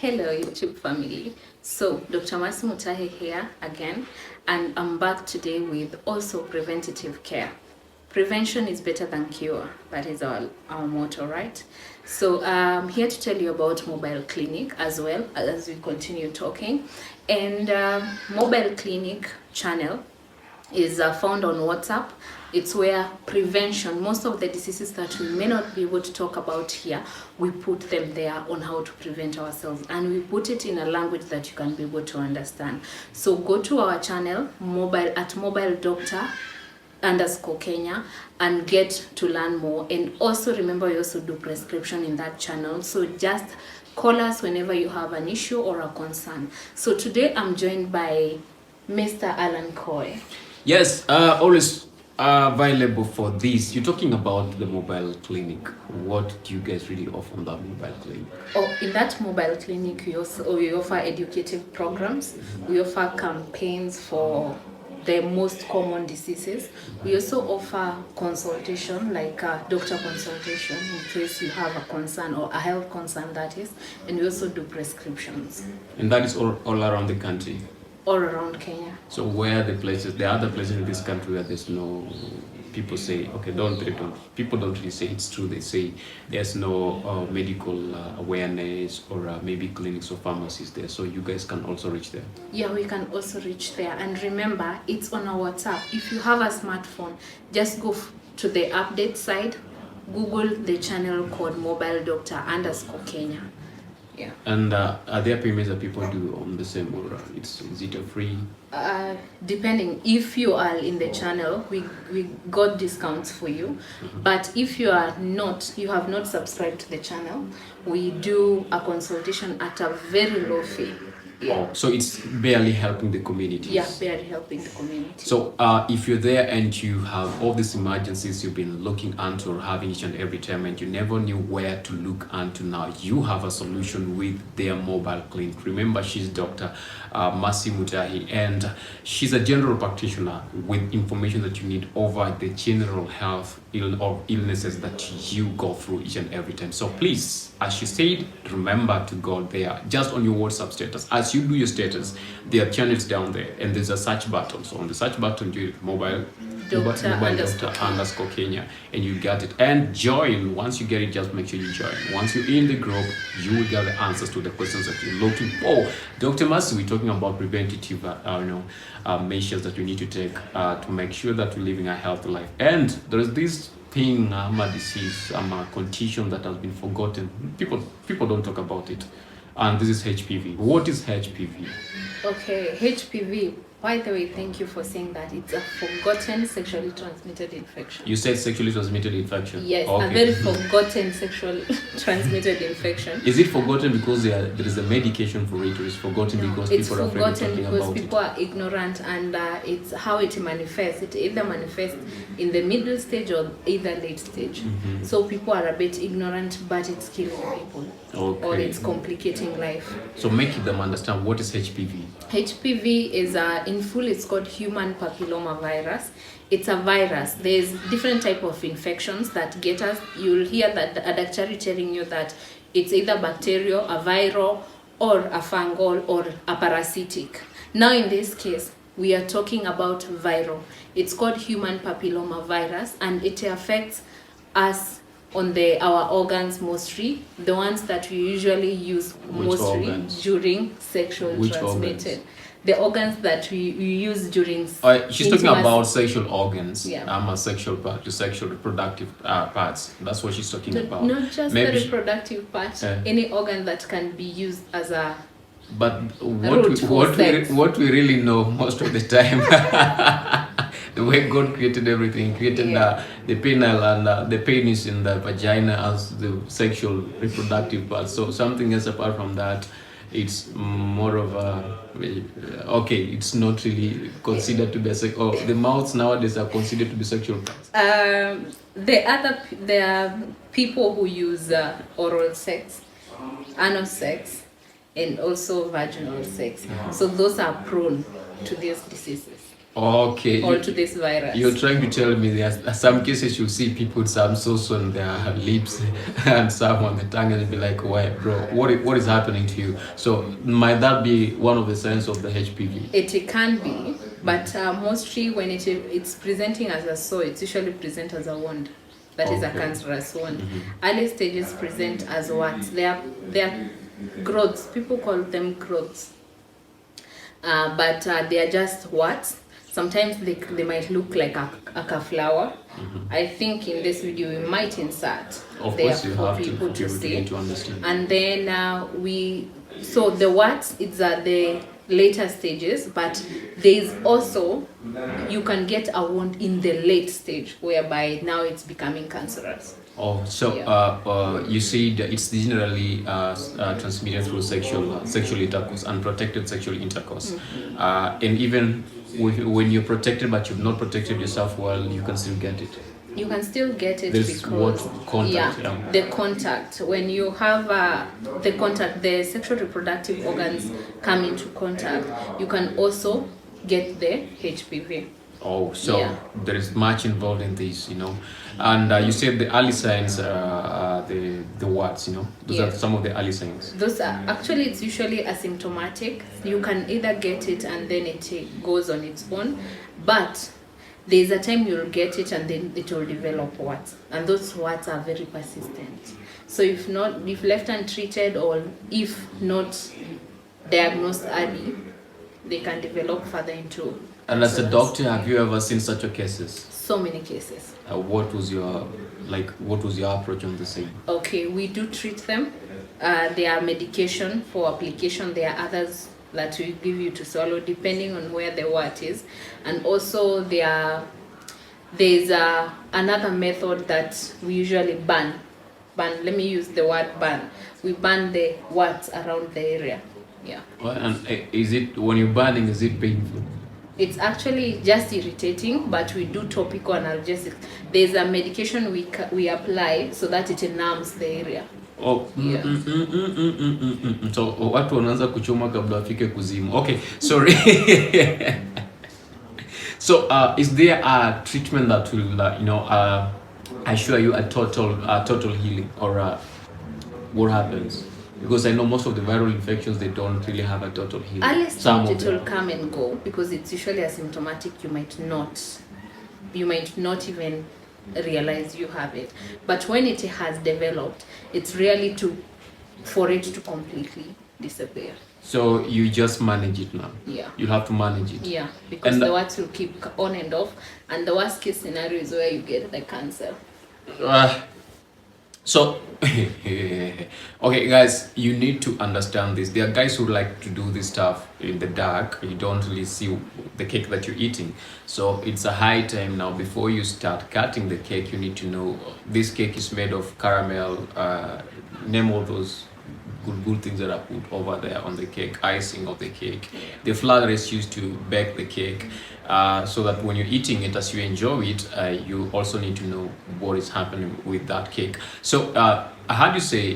Hello YouTube family. So Dr. Mutahi here again, and I'm back today with also preventative care. Prevention is better than cure. That is our motto, right? So I'm here to tell you about mobile clinic as well as we continue talking. And mobile clinic channel is found on WhatsApp. It's where prevention, most of the diseases that we may not be able to talk about here, we put them there on how to prevent ourselves, and we put it in a language that you can be able to understand. So go to our channel mobile doctor _ Kenya and get to learn more. And also remember, we also do prescription in that channel, so just call us whenever you have an issue or a concern. So today I'm joined by Mr. Alan Coy. Yes, always available for this. You're talking about the mobile clinic. What do you guys really offer on that mobile clinic? Oh, in that mobile clinic, we offer educative programs. We offer campaigns for the most common diseases. We also offer consultation, like doctor consultation, in case you have a concern or a health concern, that is. And we also do prescriptions. And that is all around the country? All around Kenya. So where are the places, there are other places in this country where there's no, people say, okay, people don't really say it's true. They say there's no medical awareness or maybe clinics or pharmacies there. So you guys can also reach there? Yeah, we can also reach there. And remember, it's on our WhatsApp. If you have a smartphone, just go to the update side, Google the channel called mobile doctor _ Kenya. Yeah. And are there payments that people do on the same, or is it a free? Depending, if you are in the channel, we got discounts for you. But if you have not subscribed to the channel, we do a consultation at a very low fee. Yeah. So it's barely helping the community. Yeah, barely helping the community. So if you're there and you have all these emergencies you've been looking into or having each and every time, and you never knew where to look into, now you have a solution with their mobile clinic. Remember, she's Dr. Mutahi, and she's a general practitioner with information that you need over the general health or illnesses that you go through each and every time. So please, as she said, remember to go there just on your WhatsApp status. As you do your status, there are channels down there, and there's a search button. So on the search button, you mobile doctor _ Kenya, and you get it. And join. Once you get it, just make sure you join. Once you're in the group, you will get the answers to the questions that you're looking for. Dr. Masi, we're talking about preventative measures that we need to take to make sure that we're living a healthy life. And there is this thing, a disease, a condition that has been forgotten. People don't talk about it. And this is HPV. What is HPV? Okay, HPV. By the way, thank you for saying that. It's a forgotten sexually transmitted infection. You said sexually transmitted infection? Yes, okay. A very forgotten sexually transmitted infection. Is it forgotten because there is a medication for it, or is forgotten because people are afraid of talking about it? It's forgotten because people are ignorant, and it's how it manifests. It either manifests in the middle stage or either late stage. So people are a bit ignorant, but it's killing people. Okay. Or it's complicating life. So make them understand, what is HPV? HPV is in full, it's called Human Papillomavirus. It's a virus. There's different type of infections that get us. You'll hear that a doctor telling you that it's either bacterial, a viral, or a fungal, or a parasitic. Now in this case, we are talking about viral. It's called Human Papillomavirus, and it affects us on our organs, mostly the ones that we usually use mostly during sexual transmitted. The organs that we use during she's talking about sexual organs. Yeah. Sexual part, the sexual reproductive parts. That's what she's talking about. Not just the reproductive part. Any organ that can be used as a. But what we really know most of the time. The way God created everything, created the penile and the penis in the vagina as the sexual reproductive part. So something else apart from that, it's more of a, it's not really considered to be the mouths nowadays are considered to be sexual parts. There are people who use oral sex, anal sex, and also vaginal sex. So those are prone to these diseases. Okay. or to this virus. You're trying to tell me there's some cases you see people with some sauce on their lips and some on the tongue, and be like, "Why, bro? What is happening to you?" So might that be one of the signs of the HPV? It can be, but mostly when it's presenting as a sore, it's usually present as a wound. That is a cancerous wound. Early stages present as warts. They are growths. People call them growths, but they are just warts. Sometimes they might look like a flower. I think in this video we might insert Of there course, you for have people to see. to understand. And then so the warts, it's at the later stages, but there is also, you can get a wound in the late stage whereby now it's becoming cancerous. Oh, so you said it's generally transmitted through sexual intercourse, unprotected sexual intercourse, and even when you're protected but you've not protected yourself well, you can still get it. You can still get it. There's because contact, the contact, when you have the contact, the sexual reproductive organs come into contact, you can also get the HPV. Oh, so there is much involved in this, and you said the early signs are the warts, those are some of the early signs. Those are actually, it's usually asymptomatic. You can either get it and then it goes on its own, but there's a time you'll get it and then it will develop warts, and those warts are very persistent. So if left untreated, or if not diagnosed early, they can develop further into. And as a doctor, have you ever seen such a cases? So many cases. What was your approach on the same? Okay, we do treat them. There are medication for application. There are others that we give you to swallow depending on where the wart is, and also there's another method that we usually ban. Let me use the word ban. We ban the warts around the area. Yeah. Well, and is it, when you're banning, is it painful? It's actually just irritating, but we do topical analgesics. There's a medication we apply so that it numbs the area. Oh, yeah. So watu wanaanza kuchoma kabla afike kuzimu. Okay, sorry. So is there a treatment that will assure you a total healing, or what happens? Because I know most of the viral infections, they don't really have a total healing. Early stage it will come and go because it's usually asymptomatic. You might not even realize you have it. But when it has developed, it's really for it to completely disappear. So you just manage it now? Yeah. You have to manage it? Yeah, because the warts will keep on and off, and the worst case scenario is where you get the cancer. So, okay guys, you need to understand this. There are guys who like to do this stuff in the dark. You don't really see the cake that you're eating. So it's a high time now, before you start cutting the cake, you need to know this cake is made of caramel, name all those good things that are put over there on the cake, icing of the cake. The flour is used to bake the cake, so that when you're eating it, as you enjoy it, you also need to know what is happening with that cake. So I heard you say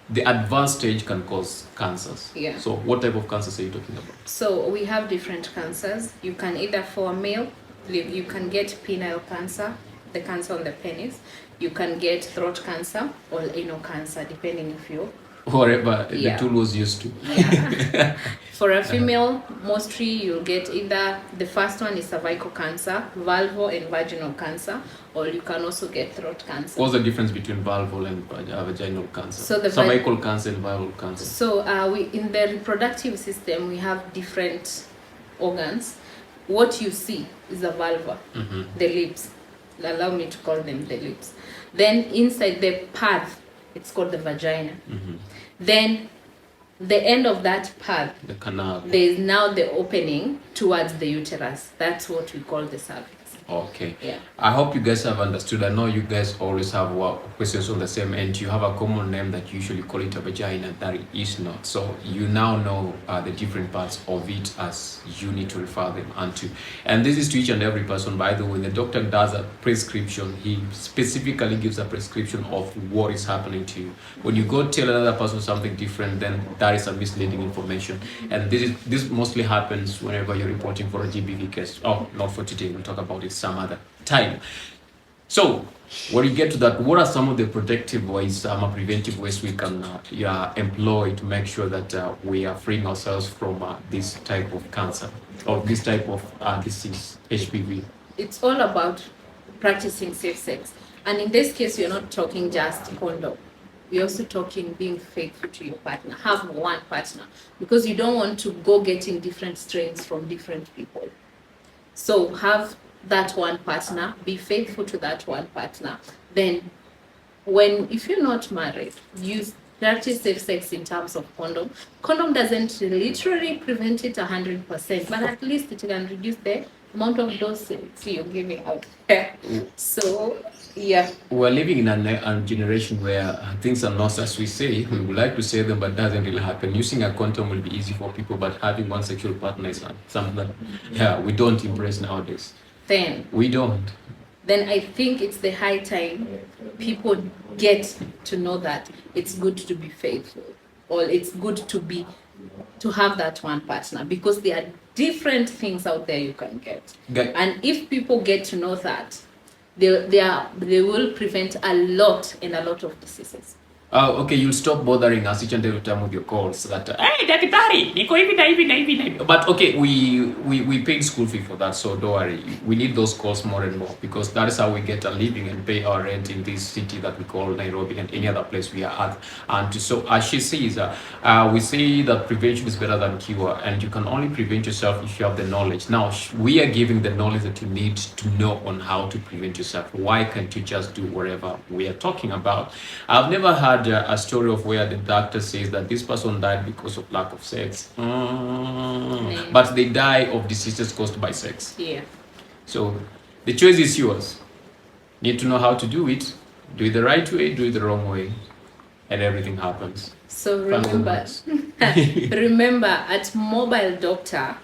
the advanced stage can cause cancers. Yeah. So what type of cancers are you talking about? So we have different cancers. You can either, for a male, you can get penile cancer, the cancer on the penis. You can get throat cancer or anal cancer, depending if you whatever the tool was used to. Yeah. For a female, mostly you'll get either, the first one is cervical cancer, vulval and vaginal cancer, or you can also get throat cancer. What's the difference between vulval and vaginal cancer? So the cervical cancer and vulval cancer. So in the reproductive system, we have different organs. What you see is the vulva, the lips. Allow me to call them the lips. Then inside the path, it's called the vagina. Then the end of that path, the canal, there is now the opening towards the uterus. That's what we call the cervix. Okay. Yeah. I hope you guys have understood. I know you guys always have questions on the same end. You have a common name that you usually call it a vagina that it is not. So you now know the different parts of it as you need to refer them onto. And this is to each and every person. By the way, when the doctor does a prescription, he specifically gives a prescription of what is happening to you. When you go tell another person something different, then that is a misleading information. And this mostly happens whenever you're reporting for a GBV case. Oh, not for today. We'll talk about it some other time. So when you get to that, what are some of the protective ways, preventive ways we can employ to make sure that we are freeing ourselves from this type of cancer or this type of disease, HPV? It's all about practicing safe sex. And in this case, you're not talking just condom. We're also talking being faithful to your partner. Have one partner, because you don't want to go getting different strains from different people. So have that one partner, be faithful to that one partner. Then if you're not married, use practice safe sex in terms of condom. Condom doesn't literally prevent it 100%, but at least it can reduce the amount of doses you're giving out. So yeah, we're living in a generation where things are not as we say. We would like to say them, but it doesn't really happen. Using a condom will be easy for people, but having one sexual partner is something that we don't embrace nowadays. Then I think it's the high time people get to know that it's good to be faithful, or it's good to have that one partner, because there are different things out there you can get. And if people get to know that, they will prevent a lot of diseases. Okay, you'll stop bothering us each and every time with your calls that hey daktari, niko hivi na hivi na hivi na hivi. But okay, we paid school fee for that, so don't worry. We need those calls more and more, because that is how we get a living and pay our rent in this city that we call Nairobi and any other place we are at. And so as she says, we say that prevention is better than cure, and you can only prevent yourself if you have the knowledge. Now we are giving the knowledge that you need to know on how to prevent yourself. Why can't you just do whatever we are talking about? I've never had a story of where the doctor says that this person died because of lack of sex, but they die of diseases caused by sex. Yeah. So the choice is yours. Need to know how to do it. Do it the right way, do it the wrong way, and everything happens. So remember at Mobile Doctor,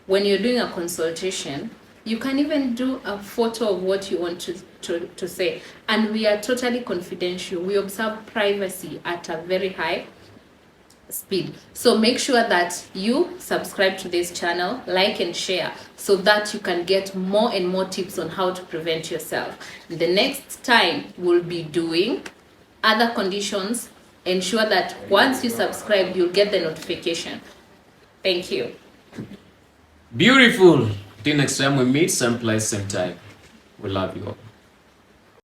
when you're doing a consultation, you can even do a photo of what you want to say. And we are totally confidential. We observe privacy at a very high speed. So make sure that you subscribe to this channel, like and share, so that you can get more and more tips on how to prevent yourself. The next time we'll be doing other conditions. Ensure that once you subscribe, you'll get the notification. Thank you. Beautiful. Till next time we meet, same place, same time. We love you all.